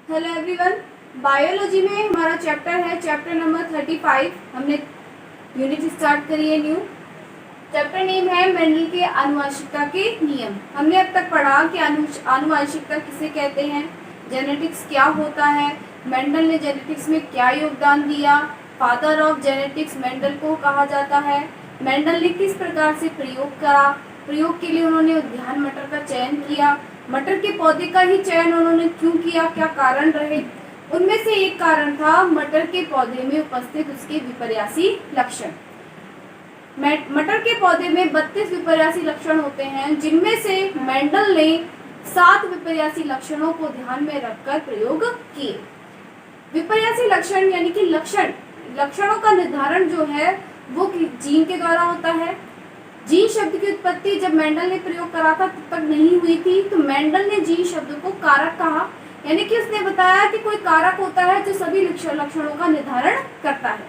Hello everyone. Biology में हमारा chapter है चैप्टर नंबर 35। हमने यूनिट स्टार्ट करी है न्यू। चैप्टर नेम है मेंडल के आनुवंशिकता के नियम। हमने अब तक पढ़ा कि आनुवंशिकता किसे कहते हैं, जेनेटिक्स क्या होता है, मेंडल ने जेनेटिक्स में क्या योगदान दिया, फादर ऑफ जेनेटिक्स मेंडल को कहा जाता है, मेंडल ने किस प्रकार से प्रयोग करा, प्रयोग के लिए उन्होंने उद्यान मटर का चयन किया, मटर के पौधे का ही चयन उन्होंने क्यों किया, क्या कारण रहे। उनमें से एक कारण था मटर के पौधे में उपस्थित उसके विपर्यासी लक्षण। मटर के पौधे में 32 विपर्यासी लक्षण होते हैं, जिनमें से मेंडल ने 7 विपर्यासी लक्षणों को ध्यान में रखकर प्रयोग किए। विपर्यासी लक्षण यानी कि लक्षणों का निर्धारण जो है वो जीन के द्वारा होता है। जीन शब्द की उत्पत्ति जब मेंडल ने प्रयोग करा था तब तक नहीं हुई थी, तो मेंडल ने जीन शब्द को कारक कहा, यानी कि उसने बताया कि कोई कारक होता है जो सभी लक्षणों का निर्धारण करता है।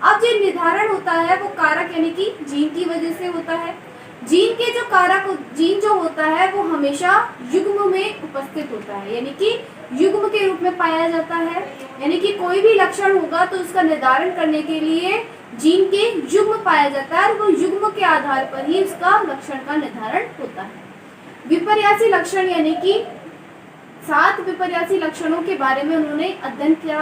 अब जो निर्धारण होता है वो कारक यानी कि जीन की वजह से होता है। जीन के जो कारक जीन जो होता है वो हमेशा युग्म में उपस्थित होता है, यानी कि युग्म के रूप में पाया जाता है। यानी कि कोई भी लक्षण होगा तो उसका निर्धारण करने के लिए जीन के युग्म पाया जाता है और वो युग्म के आधार पर ही उसका लक्षण का निर्धारण होता है। विपर्यासी लक्षण यानी कि 7 विपर्यासी लक्षणों के बारे में उन्होंने अध्ययन किया।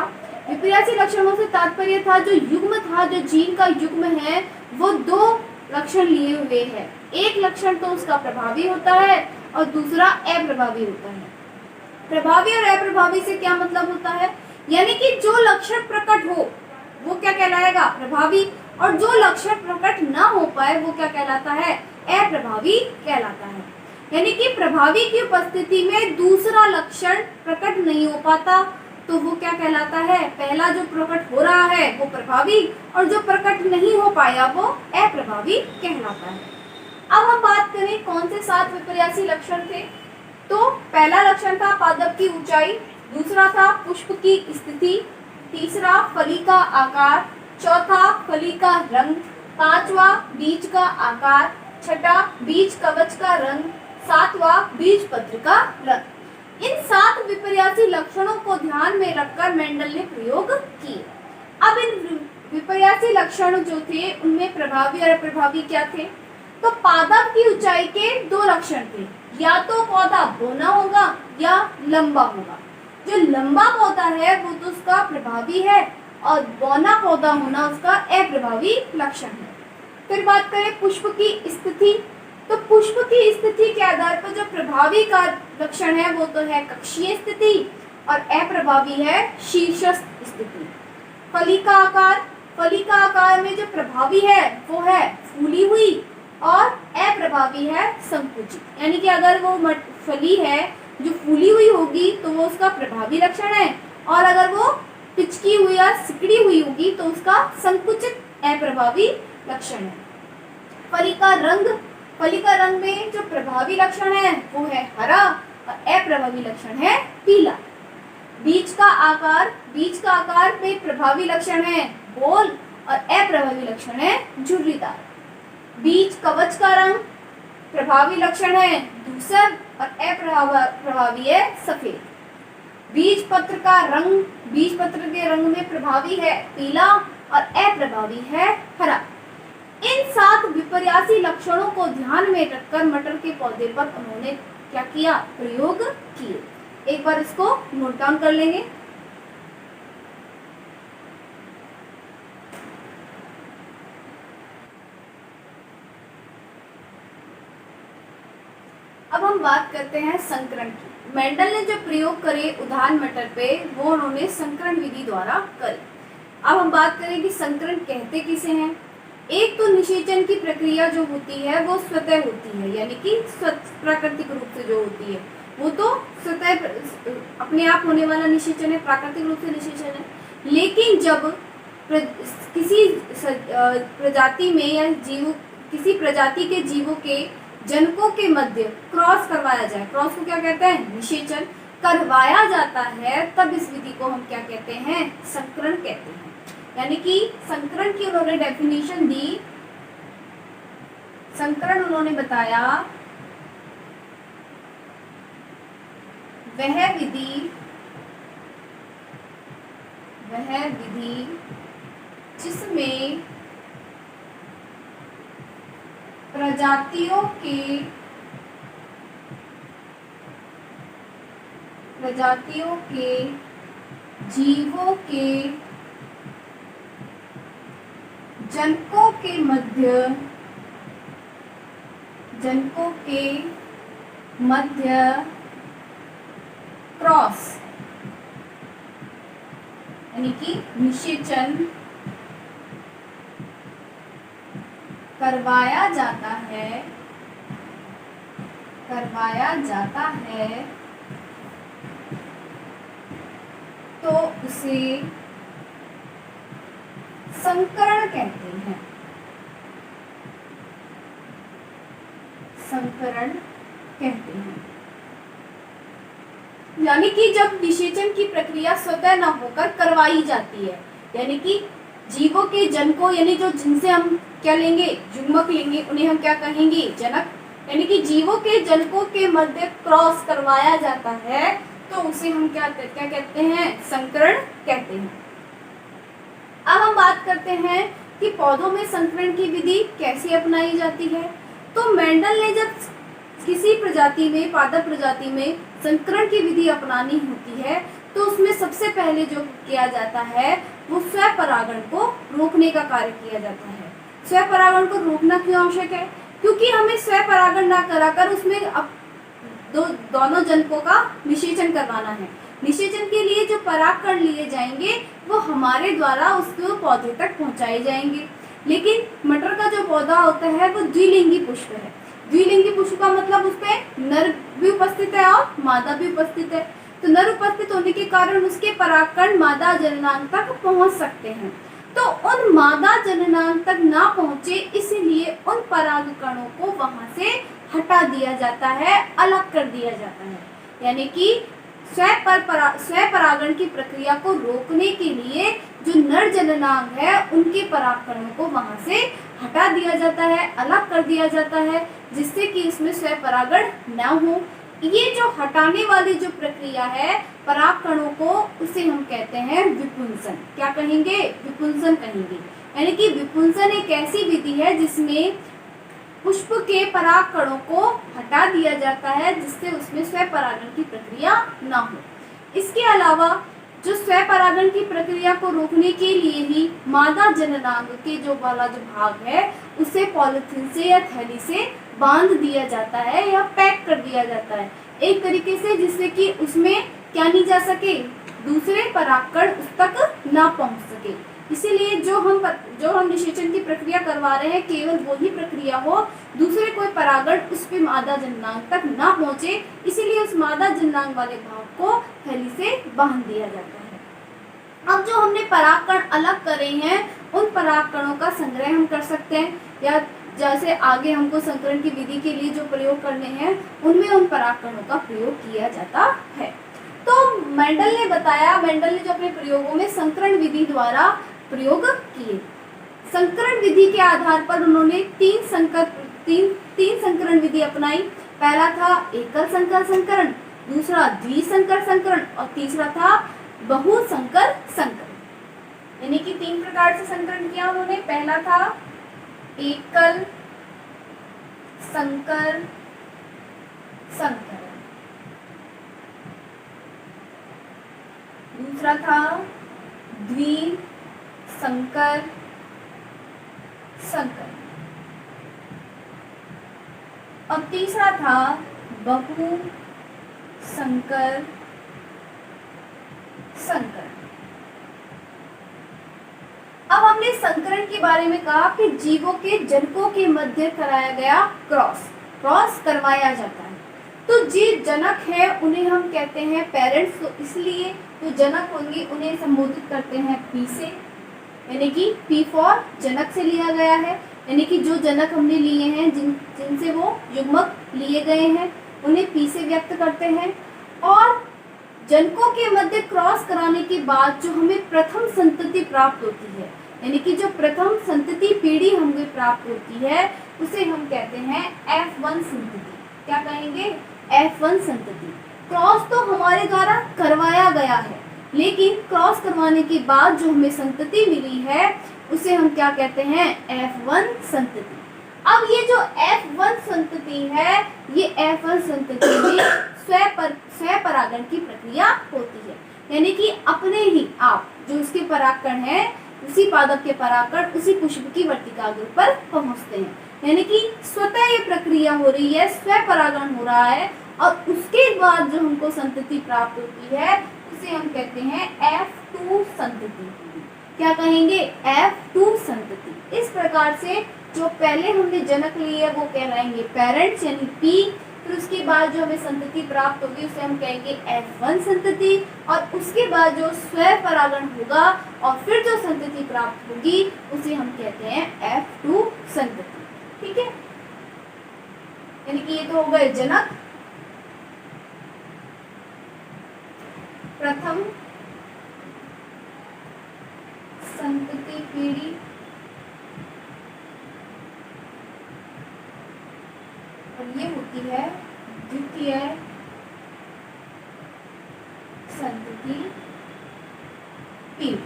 विपर्यासी लक्षणों से तात्पर्य था जो युग्म था, जो जीन का युग्म है वो 2 लक्षण लिए हुए है। एक लक्षण तो उसका प्रभावी होता है और दूसरा अप्रभावी होता है। प्रभावी और अप्रभावी से क्या मतलब होता है, यानी कि जो लक्षण प्रकट हो वो क्या कहलाएगा, प्रभावी, और जो लक्षण प्रकट ना हो पाए वो क्या कहलाता है, अप्रभावी कहलाता है। यानी कि प्रभावी की उपस्थिति में दूसरा लक्षण प्रकट नहीं हो पाता तो वो क्या कहलाता है, पहला जो प्रकट हो रहा है वो प्रभावी और जो प्रकट नहीं हो पाया वो अप्रभावी कहलाता है। अब हम बात करें कौन से 7 विपर्यासी लक्षण थे। तो पहला लक्षण था पादप की ऊंचाई, दूसरा था पुष्प की स्थिति, तीसरा फली का आकार, चौथा फली का रंग, पांचवा बीज का आकार, छठा बीज कवच का रंग, सातवां बीज पत्र का रंग। इन 7 विपर्यासी लक्षणों को ध्यान में रखकर मेंडल ने प्रयोग किए। अब इन विपर्यासी लक्षण जो थे उनमें प्रभावी और अप्रभावी क्या थे। तो पादप की ऊंचाई के 2 लक्षण थे, या तो पौधा बौना होगा या लंबा होगा। जो लंबा पौधा है वो तो उसका प्रभावी है और बौना पौधा होना उसका अप्रभावी लक्षण है। फिर बात करें पुष्प की स्थिति, तो पुष्प की स्थिति के आधार पर जो प्रभावी का लक्षण है वो तो है कक्षीय स्थिति और अप्रभावी है शीर्षस्थ स्थिति। फली का आकार में जो प्रभावी है वो है फूली हुई और अप्रभावी है संकुचित। यानी कि अगर वो फली है जो फूली हुई होगी तो वो उसका प्रभावी लक्षण है, और अगर वो पिचकी हुई या सिकड़ी हुई होगी तो उसका संकुचित अप्रभावी लक्षण है। फली का रंग में जो प्रभावी लक्षण है वो है हरा और अप्रभावी लक्षण है पीला। बीज का आकार में प्रभावी लक्षण है गोल और अप्रभावी लक्षण है झुर्रीदार। बीज कवच का रंग प्रभावी लक्षण है धूसर और अप्रभावी है सफेद। बीज पत्र के रंग में प्रभावी है पीला और अप्रभावी है हरा। इन 7 विपर्यासी लक्षणों को ध्यान में रखकर मटर के पौधे पर उन्होंने क्या किया, प्रयोग किए। एक बार इसको नोट डाउन कर लेंगे। अब हम बात करते हैं संकरण की। मेंडल ने जो प्रयोग करे उद्यान मटर पे वो उन्होंने संकरण विधि द्वारा करे। अब हम बात करें कि संकरण कहते किसे हैं। एक तो निषेचन की प्रक्रिया जो होती है वो स्वतः होती है, यानी कि प्राकृतिक रूप से जो होती है वो तो स्वतः अपने आप होने वाला निषेचन है, प्राकृतिक रूप से निषेचन है। लेकिन जब किसी प्रजाति में या किसी प्रजाति के जीवों के जनकों के मध्य क्रॉस करवाया जाए, क्रॉस को क्या कहते हैं, निषेचन करवाया जाता है, तब इस विधि को हम क्या कहते हैं, संकरण कहते हैं। यानी कि संकरण की उन्होंने डेफिनेशन दी। संकरण उन्होंने बताया वह विधि वह विधि जिसमें प्रजातियों के जीवों के जनकों के मध्य क्रॉस यानी कि निषेचन करवाया जाता है तो उसे संकरण कहते हैं। यानी कि जब निषेचन की प्रक्रिया स्वतः न होकर करवाई जाती है, यानी कि जीवों के जनकों यानी जो जिनसे हम क्या लेंगे, युग्मक लेंगे, उन्हें हम क्या कहेंगे, जनक। यानी कि जीवों के जनकों के मध्य क्रॉस करवाया जाता है तो उसे हम क्या कहते हैं, संकरण कहते हैं। अब हम बात करते हैं कि पौधों में संकरण की विधि कैसे अपनाई जाती है। तो मेंडल ने जब किसी प्रजाति में, पादप प्रजाति में संकरण की विधि अपनानी होती है तो उसमें सबसे पहले जो किया जाता है वो स्वपरागण को रोकने का कार्य किया जाता है। स्वपरागण को रोकना क्यों आवश्यक है? क्योंकि हमें स्वपरागण ना कराकर उसमें दोनों जनकों का निषेचन करवाना है। निषेचन के लिए जो परागकण लिए जाएंगे वो हमारे द्वारा उसको पौधे तक पहुंचाए जाएंगे। लेकिन मटर का जो पौधा होता है वो द्विलिंगी पुष्प है। द्विलिंगी पुष्प का मतलब उसमें नर भी उपस्थित है और मादा भी उपस्थित है। तो नर उपस्थित होने के कारण उसके परागकण मादा जननांग तक पहुंच सकते हैं। तो उन मादा जननांग तक ना पहुंचे इसलिए उन परागकणों को वहां से हटा दिया जाता है, अलग कर दिया जाता है। यानी कि स्वपरागण की प्रक्रिया को रोकने के लिए जो नर जननांग है उनके परागकणों को वहां से हटा दिया जाता है, अलग कर दिया जाता है, जिससे कि इसमें स्वपरागण न हो। ये जो हटाने वाली जो प्रक्रिया है परागकणों को, उसे हम कहते हैं विपुंसन। क्या कहेंगे? विपुंसन कहेंगे। यानी कि विपुंसन एक ऐसी विधि है जिसमें पुष्प के परागकणों को हटा दिया जाता है जिससे उसमें स्वपरागण की प्रक्रिया न हो। इसके अलावा जो स्वपरागण की प्रक्रिया को रोकने के लिए ही मादा जननांग के जो वाला जो भाग है उसे पॉलिथीन से या थैली से बांध दिया जाता है या पैक कर दिया जाता है एक तरीके से, जिससे कि उसमें क्या नहीं जा सके, दूसरे परागकण उस तक ना पहुंच सके। इसीलिए जो हम निषेचन की प्रक्रिया करवा रहे हैं केवल वही प्रक्रिया हो, दूसरे कोई परागण उस पे मादा जननांग तक ना पहुंचे, इसीलिए उस मादा जननांग वाले भाग को थैली से बांध दिया जाता है। अब जो हमने परागकण अलग करे हैं उन परागकणों का संग्रह हम कर सकते हैं, या जैसे आगे हमको संकरण की विधि के लिए जो प्रयोग करने हैं उनमें उन परागकणों का प्रयोग किया जाता है। तो मेंडल ने जो अपने प्रयोगों में संकरण विधि द्वारा प्रयोग किए। संकरण विधि के आधार पर उन्होंने तीन संकरण विधि अपनाई। पहला था एकल संकर संकरण, दूसरा द्विसंकर संकरण और तीसरा था बहुसंकर संकरण। यानी कि तीन प्रकार से संकरण किया उन्होंने। पहला था एकल संकर संकरण, दूसरा था द्विसंकर संकरण और तीसरा था बहुसंकर संकरण। अब हमने संकरण के बारे में कहा कि जीवों के जनकों के मध्य कराया गया क्रॉस करवाया जाता है। तो जो जनक है उन्हें हम कहते हैं पेरेंट्स, तो इसलिए जो जनक होंगे उन्हें संबोधित करते हैं पी से, यानी कि पी फॉर जनक से लिया गया है। यानी कि जो जनक हमने लिए हैं जिनसे वो युग्मक लिए गए हैं उन्हें पी से व्यक्त करते हैं। और जनकों के मध्य क्रॉस कराने के बाद जो हमें प्रथम संतति प्राप्त होती है, यानी कि जो प्रथम संतति पीढ़ी हमें प्राप्त होती है उसे हम कहते हैं F1 संतति। क्या कहेंगे? F1 संतति। क्रॉस तो हमारे द्वारा करवाया गया है, लेकिन क्रॉस करवाने के बाद जो हमें संतति मिली है उसे हम क्या कहते हैं, F1 संतति। अब ये जो F1 संतति है, ये F1 संतति में स्वपरागण की प्रक्रिया होती है, यानी कि अपने ही आप जो उसके परागकण है, उसी पादप के परागकण उसी पुष्प की वर्तिकाग्र पर पहुंचते हैं, यानी कि स्वतः ये प्रक्रिया हो रही है, स्वपरागण हो रहा है, और उसके बाद जो हमको संतति प्राप्त होती है उसे हम कहते हैं F2 संतति। क्या कहेंगे, F2 संतति। इस प्रकार से जो पहले हमने जनक ली है वो कहलाएंगे पेरेंट्स यानी P, फिर उसके बाद जो हमें संतति प्राप्त होगी उसे हम कहेंगे F1 संतति, और उसके बाद जो स्वपरागण होगा और फिर जो संतति प्राप्त होगी उसे हम कहते हैं F2 संतति। ठीक है, यानी कि ये तो हो गए जनक, प्रथम संतति पीढ़ी, और ये होती है द्वितीय संतति पीढ़ी।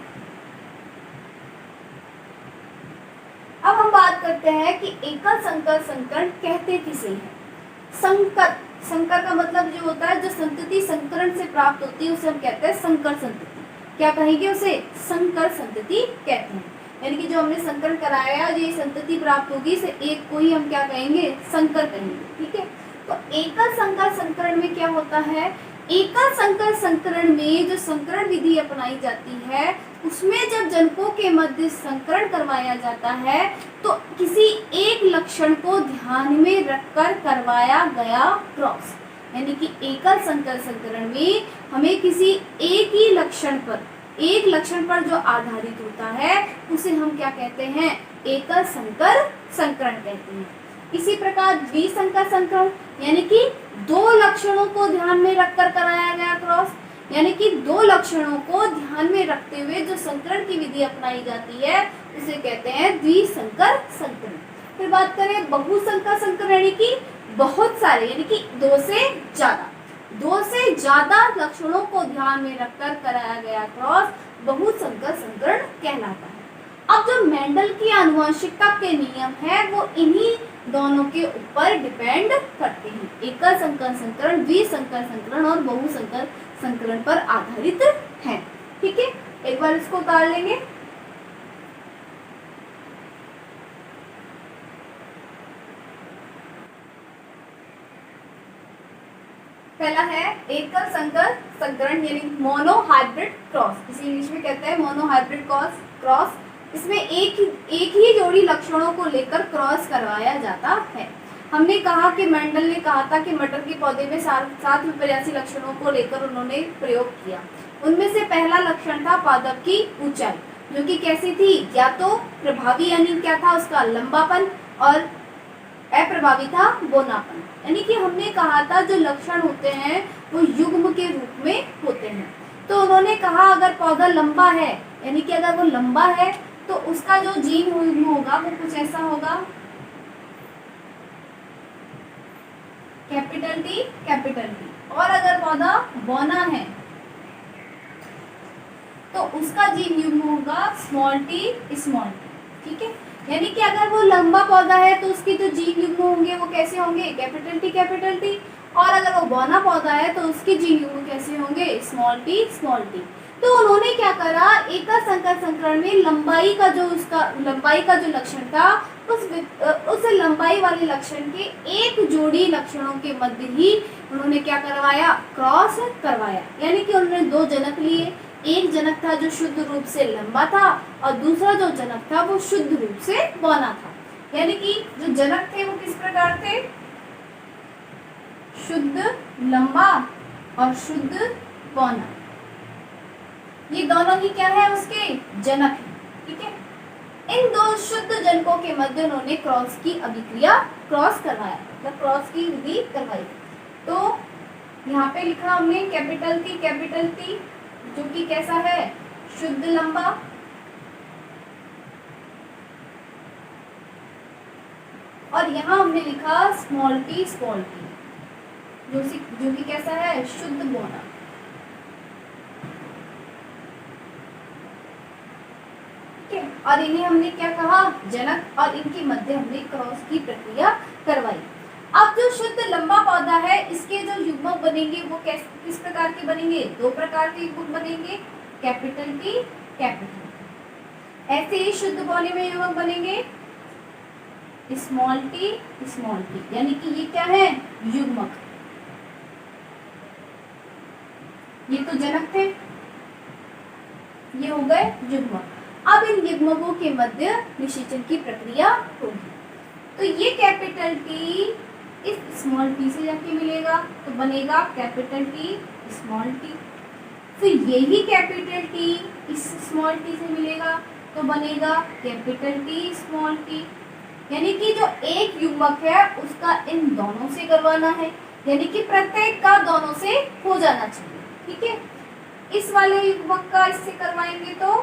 अब हम बात करते हैं कि एकल संकर संकरण कहते किसे हैं। संकर, संकर का मतलब जो होता है जो संतति संकरण से प्राप्त होती है उसे हम कहते हैं संकर संतति। क्या कहेंगे उसे, संकर संतति कहते हैं, यानी कि जो हमने संकरण कराया ये संतति प्राप्त होगी, इसे एक को ही हम क्या कहेंगे, संकर कहेंगे। ठीक है, तो एकल संकर संकरण में क्या होता है, एकल संकर संकरण में जो संकरण विधि अपनाई जाती है उसमें जब जनकों के मध्य संकरण करवाया जाता है तो किसी एक लक्षण को ध्यान में रखकर करवाया गया क्रॉस, यानी कि एकल संकर संकरण में हमें किसी एक ही लक्षण पर, एक लक्षण पर जो आधारित होता है उसे हम क्या कहते हैं, एकल संकर संकरण कहते हैं। इसी प्रकार द्विसंकर संकरण, यानी कि दो लक्षणों को ध्यान में रखकर कराया गया क्रॉस, यानी कि दो लक्षणों को ध्यान में रखते हुए जो संकरण की विधि अपनाई जाती है उसे कहते हैं द्विसंकर संकरण। फिर बात करें बहुसंकर संकरण, यानी कि बहुत सारे, यानी कि दो से ज्यादा लक्षणों को ध्यान में रखकर कराया गया क्रॉस बहुसंकर संकरण कहलाता है। अब जो मेंडल की आनुवंशिकता के नियम है वो इन्हीं दोनों के ऊपर डिपेंड करते हैं, एकल संकर संकरण, द्विसंकर संकरण और बहुसंकर संकरण पर आधारित है। ठीक है, एक बार इसको उतार लेंगे। पहला है एकल संकर संकरण यानी मोनो हाइब्रिड क्रॉस, इसे इंग्लिश में कहते हैं मोनो हाइब्रिड क्रॉस। इसमें एक ही जोड़ी लक्षणों को लेकर क्रॉस करवाया जाता है। हमने कहा कि मेंडल ने कहा था कि मटर के पौधे में 782 लक्षणों को लेकर उन्होंने प्रयोग किया। उनमें से पहला लक्षण था पादप की ऊंचाई, जो कि कैसी थी, या तो प्रभावी यानी क्या था उसका लंबापन, और अप्रभावी था बोनापन। यानी कि हमने कहा था जो लक्षण होते हैं वो युग्म के रूप में होते हैं। तो उन्होंने कहा अगर पौधा लंबा है, यानी कि अगर वो लंबा है तो उसका जो जीन युग्म होगा वो कुछ ऐसा होगा, कैपिटल टी। और अगर पौधा बौना है तो उसका जीन युग्म होगा स्मॉल टी। ठीक है, यानी कि अगर वो लंबा पौधा है तो उसके जो जीन युग्म होंगे वो कैसे होंगे, कैपिटल टी। और अगर वो बौना पौधा है तो उसके जीन युग्म कैसे होंगे, स्मॉल टी। तो उन्होंने क्या करा, एकल संकर संकरण में लंबाई का जो लक्षण था उस लंबाई वाले लक्षण के एक जोड़ी लक्षणों के मध्य ही उन्होंने क्या करवाया, क्रॉस करवाया। यानी कि उन्होंने दो जनक लिए, एक जनक था जो शुद्ध रूप से लंबा था और दूसरा जो जनक था वो शुद्ध रूप से बौना था। यानी कि जो जनक थे वो किस प्रकार थे, शुद्ध लंबा और शुद्ध बौना, ये दोनों ही क्या है, उसके जनक है। ठीक है, इन दो शुद्ध जनकों के मध्य उन्होंने क्रॉस की अभिक्रिया, क्रॉस करवाया, मतलब क्रॉस की विधि करवाई। तो यहाँ पे लिखा हमने कैपिटल टी जो कि कैसा है, शुद्ध लंबा, और यहाँ हमने लिखा स्मॉल टी जो कि कैसा है, शुद्ध बौना। और इन्हें हमने क्या कहा, जनक, और इनके मध्य हमने क्रॉस की प्रक्रिया करवाई। अब जो शुद्ध लंबा पौधा है, इसके जो युग्मक बनेंगे वो किस प्रकार के बनेंगे, दो प्रकार के युग्मक बनेंगे, कैपिटल टी, कैपिटल टी। ऐसे ही शुद्ध पौधे में युग्मक बनेंगे स्मॉल टी, स्मॉल टी, यानी कि ये क्या है, युग्मक। ये तो जनक थे, ये हो गए युग्मक। अब इन युग्मकों के मध्य निषेचन की प्रक्रिया होगी। तो ये कैपिटल टी इस स्मॉल टी से जाके मिलेगा तो बनेगा कैपिटल टी, स्मॉल टी। फिर यही कैपिटल टी इस स्मॉल टी से मिलेगा तो बनेगा कैपिटल टी, स्मॉल टी। यानी कि जो एक युग्मक है उसका इन दोनों से करवाना है, यानी कि प्रत्येक का दोनों से हो जाना चाहिए। ठीक है, इस वाले युग्मक का इससे करवाएंगे तो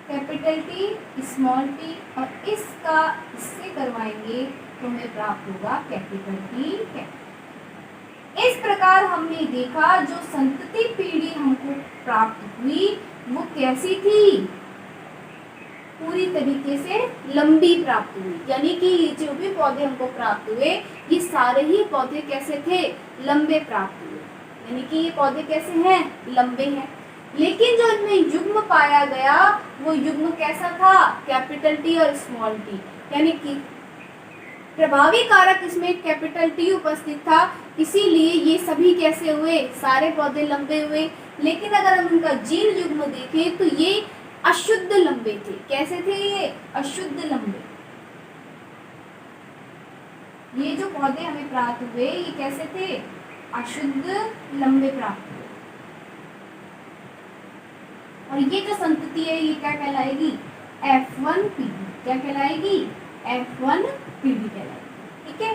कैपिटल टी, स्मॉल टी, और इसका इससे करवाएंगे तो हमें प्राप्त होगा कैपिटल टी, कैपिटल। इस प्रकार हमने देखा जो संतति पीढ़ी हमको प्राप्त हुई वो कैसी थी, पूरी तरीके से लंबी प्राप्त हुई। यानी कि जो भी पौधे हमको प्राप्त हुए ये सारे ही पौधे कैसे थे, लंबे प्राप्त हुए। यानी कि ये पौधे कैसे हैं, लंबे हैं। लेकिन जो इनमें युग्म पाया गया वो युग्म कैसा था, कैपिटल टी और स्मॉल टी। यानी कि प्रभावी कारक इसमें कैपिटल टी उपस्थित था, इसीलिए ये सभी कैसे हुए, सारे पौधे लंबे हुए। लेकिन अगर हम इनका जीन युग्म देखें तो ये अशुद्ध लंबे थे। कैसे थे ये, अशुद्ध लंबे। ये जो पौधे हमें प्राप्त हुए ये कैसे थे, अशुद्ध लंबे प्राप्त हुए। और ये जो संतति है ये क्या कहलाएगी, F1 पीढ़ी। क्या कहलाएगी, F1 पीढ़ी कहलाएगी। ठीक है,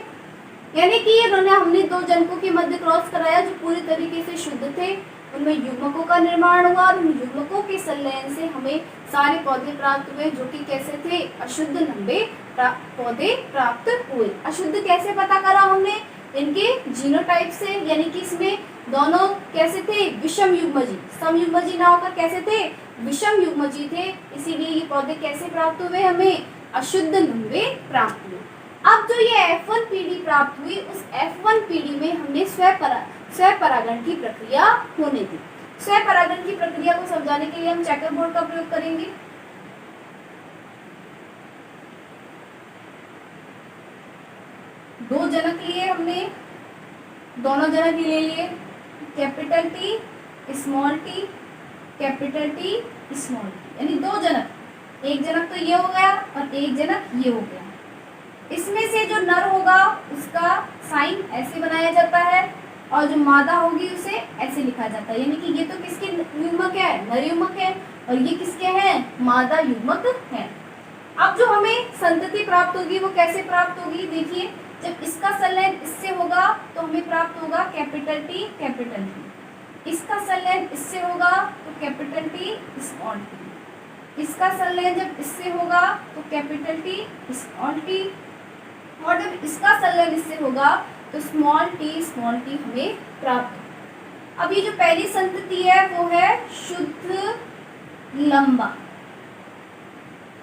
यानी कि ये दोनों हमने दो जनकों के मध्य क्रॉस कराया जो पूरी तरीके से शुद्ध थे, उनमें युग्मकों का निर्माण हुआ और उन युग्मकों के संलयन से हमें सारे पौधे प्राप्त हुए जो कि कैसे थे, अशुद्ध लंबे पौधे प्राप्त हुए। अशुद्ध कैसे पता करा हमने, इनके जीनोटाइप से, यानी कि इसमें दोनों कैसे थे, विषम युग्मजी। समयुग्मजी ना होकर कैसे थे, विषम युग्मजी थे, इसीलिए ये पौधे कैसे प्राप्त हुए, हमें अशुद्ध लंबे प्राप्त हुए। अब जो ये F1 पीढ़ी प्राप्त हुई उस F1 पीढ़ी में हमने स्वपरागण की प्रक्रिया होने दी। स्वपरागण की प्रक्रिया को समझाने के लिए हम चेकर बोर्ड का प्रयोग करेंगे। दो जनक लिए हमने, दोनों जनक ले लिए capital T, small T, capital T, small T, यानी दो जनक। एक जनक तो ये हो गया और एक जनक ये हो गया। इसमें से जो नर होगा उसका साइन ऐसे बनाया जाता है और जो मादा होगी उसे ऐसे लिखा जाता है। यानी कि ये तो किसके युग्मक है, नर युग्मक है, और ये किसके हैं, मादा युग्मक है। अब जो हमें संतति प्राप्त होगी वो कैसे प्राप्त होगी, देखिए जब इसका संलयन इससे होगा तो हमें प्राप्त होगा कैपिटल टी, कैपिटल टी। इसका संलयन इससे होगा तो कैपिटल टी, स्मॉल टी। इसका संलयन जब इससे होगा तो कैपिटल टी, स्मॉल टी, और जब इसका संलयन इससे होगा तो स्मॉल टी हमें प्राप्त। अब ये जो पहली संतति है वो है शुद्ध लंबा,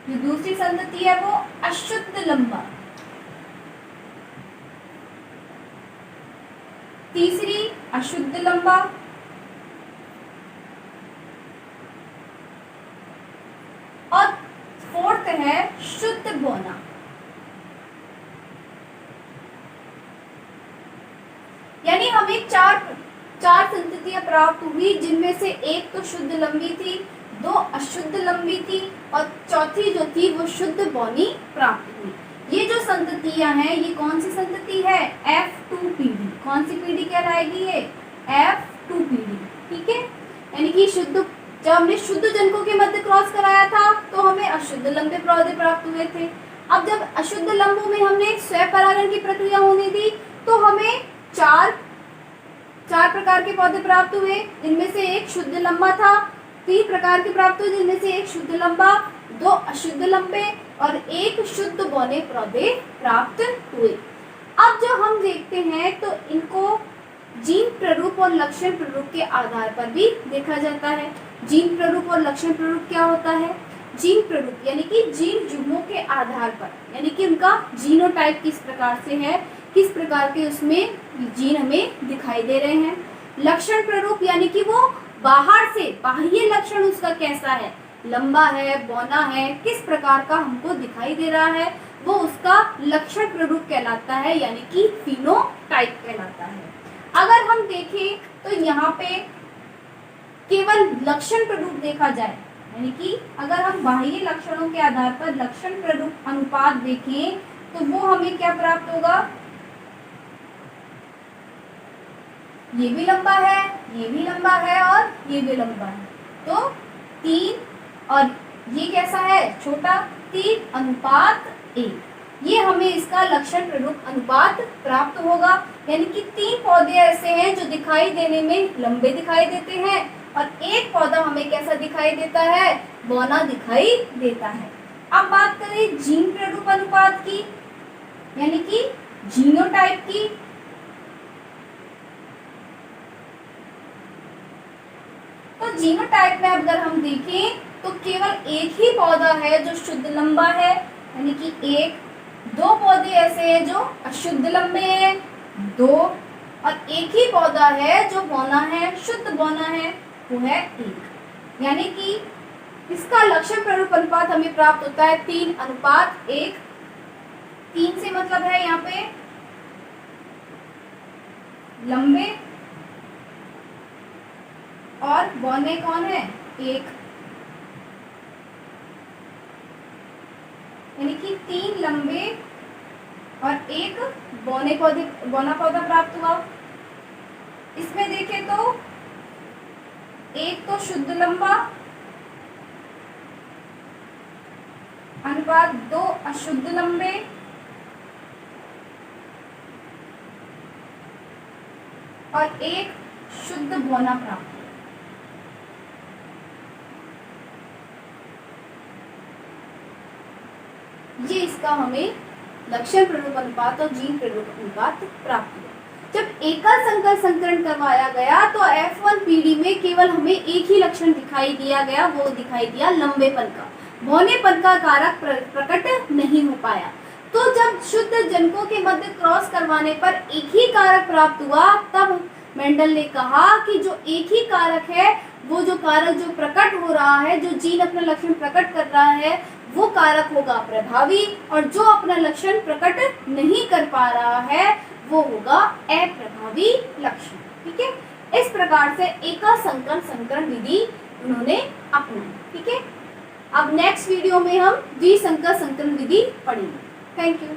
जो दूसरी संतति है वो अशुद्ध लंबा, तीसरी अशुद्ध लंबा, और फोर्थ है शुद्ध बौना। यानी हमें चार संततियां प्राप्त हुई जिनमें से एक तो शुद्ध लंबी थी, दो अशुद्ध लंबी थी और चौथी जो थी वो शुद्ध बौनी प्राप्त हुई। ये जो संततियां हैं ये कौन सी संतति है, F2 पीढ़ी। कौन सी पीढ़ी कहलाएगी ये, F2 पीढ़ी। ठीक है, यानी कि जब हमने शुद्ध जनकों के मध्य क्रॉस कराया था तो हमें अशुद्ध लंबे पौधे प्राप्त हुए थे। अब जब अशुद्ध लंबों में हमने स्वपरागण की प्रक्रिया होने दी तो हमें चार प्रकार के पौधे प्राप्त हुए, जिनमें से एक शुद्ध लंबा था। तीन प्रकार के प्राप्त हुए जिनमें से एक शुद्ध लंबा, दो अशुद्ध लंबे और एक शुद्ध बौने पौधे प्राप्त हुए। अब जो हम देखते हैं तो इनको जीन प्ररूप और लक्षण प्ररूप के आधार पर भी देखा जाता है। जीन प्ररूप और लक्षण प्ररूप क्या होता है, जीन प्ररूप यानी कि जीन युग्मों के आधार पर, यानी कि उनका जीनोटाइप किस प्रकार से है, किस प्रकार के उसमें जीन हमें दिखाई दे रहे हैं। लक्षण प्ररूप यानी कि वो बाहर से बाह्य लक्षण उसका कैसा है, लंबा है, बौना है, किस प्रकार का हमको दिखाई दे रहा है, वो उसका लक्षण प्ररूप कहलाता है, यानी कि फिनोटाइप कहलाता है। अगर हम देखें तो यहाँ पे केवल लक्षण प्ररूप देखा जाए, यानी कि अगर हम बाह्य लक्षणों के आधार पर लक्षण प्ररूप अनुपात देखें तो वो हमें क्या प्राप्त होगा, ये भी लंबा है, ये भी लंबा है और ये भी लंबा है, तो 3 और ये कैसा है, छोटा, 3:1, ये हमें इसका लक्षण प्ररूप अनुपात प्राप्त होगा। यानी कि 3 पौधे ऐसे हैं जो दिखाई देने में लंबे दिखाई देते हैं और एक पौधा हमें कैसा दिखाई देता है, बौना दिखाई देता है। अब बात करें जीन प्ररूप अनुपात की, यानी कि जीनोटाइप की, तो जीनोटाइप में अगर हम देखें तो केवल एक ही पौधा है जो शुद्ध लंबा है, यानी कि 1, 2 पौधे ऐसे हैं जो अशुद्ध लंबे हैं, 2, और एक ही पौधा है जो बौना है, शुद्ध बौना है, वो है 1। यानी कि इसका लक्षण प्ररूप अनुपात हमें प्राप्त होता है 3:1। 3 से मतलब है यहाँ पे लंबे और बौने कौन है, 1, यानी कि 3 लंबे और 1 बौना पौधा प्राप्त हुआ। इसमें देखें तो 1 तो शुद्ध लंबा अनुपात 2 अशुद्ध लंबे और 1 शुद्ध बौना प्राप्त। ये इसका हमें लक्षण प्ररूप अनुपात और जीन प्ररूप अनुपात प्राप्त हुआ। जब एकल संकर संकरण करवाया गया तो F1 पीढ़ी में केवल हमें एक ही लक्षण दिखाई दिया गया, वो दिखाई दिया लंबेपन का, बौनेपन का कारक प्रकट नहीं हो पाया। तो जब शुद्ध जनकों के मध्य क्रॉस करवाने पर एक ही कारक प्राप्त हुआ, तब मेंडल ने कहा कि जो एक ही कारक है, वो जो कारक जो प्रकट हो रहा है, जो जीन अपना लक्षण प्रकट कर रहा है, वो कारक होगा प्रभावी, और जो अपना लक्षण प्रकट नहीं कर पा रहा है वो होगा अप्रभावी लक्षण। ठीक है, इस प्रकार से एकल संकर संकरण विधि उन्होंने अपनाई। ठीक है, अब नेक्स्ट वीडियो में हम द्विसंकर संकरण विधि पढ़ेंगे। Thank you.